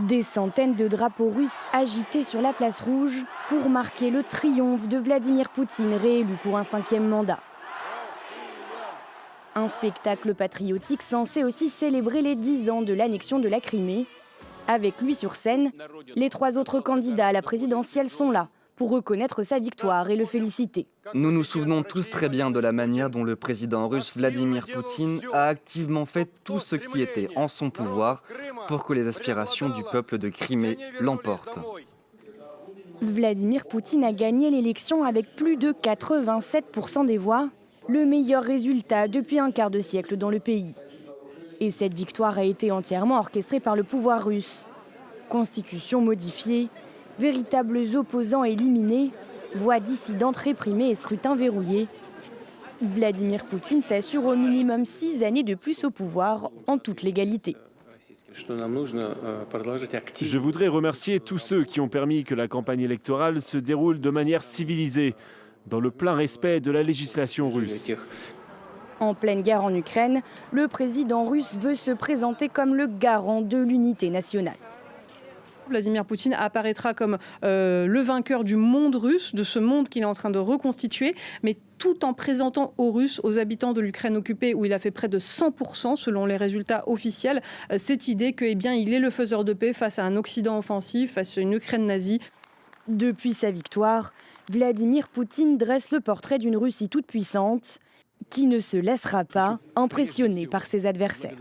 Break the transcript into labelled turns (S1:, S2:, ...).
S1: Des centaines de drapeaux russes agités sur la place rouge pour marquer le triomphe de Vladimir Poutine, réélu pour un 5e mandat. Un spectacle patriotique censé aussi célébrer les 10 ans de l'annexion de la Crimée. Avec lui sur scène, les 3 autres candidats à la présidentielle sont là pour reconnaître sa victoire et le féliciter.
S2: Nous nous souvenons tous très bien de la manière dont le président russe Vladimir Poutine a activement fait tout ce qui était en son pouvoir pour que les aspirations du peuple de Crimée l'emportent.
S1: Vladimir Poutine a gagné l'élection avec plus de 87% des voix, le meilleur résultat depuis un quart de siècle dans le pays. Et cette victoire a été entièrement orchestrée par le pouvoir russe. Constitution modifiée, véritables opposants éliminés, voix dissidentes réprimées et scrutin verrouillé. Vladimir Poutine s'assure au minimum 6 années de plus au pouvoir en toute légalité.
S3: Je voudrais remercier tous ceux qui ont permis que la campagne électorale se déroule de manière civilisée, dans le plein respect de la législation russe.
S1: En pleine guerre en Ukraine, le président russe veut se présenter comme le garant de l'unité nationale.
S4: Vladimir Poutine apparaîtra comme le vainqueur du monde russe, de ce monde qu'il est en train de reconstituer, mais tout en présentant aux Russes, aux habitants de l'Ukraine occupée, où il a fait près de 100% selon les résultats officiels, cette idée que, il est le faiseur de paix face à un Occident offensif, face à une Ukraine nazie.
S1: Depuis sa victoire, Vladimir Poutine dresse le portrait d'une Russie toute puissante qui ne se laissera pas impressionner par ses adversaires.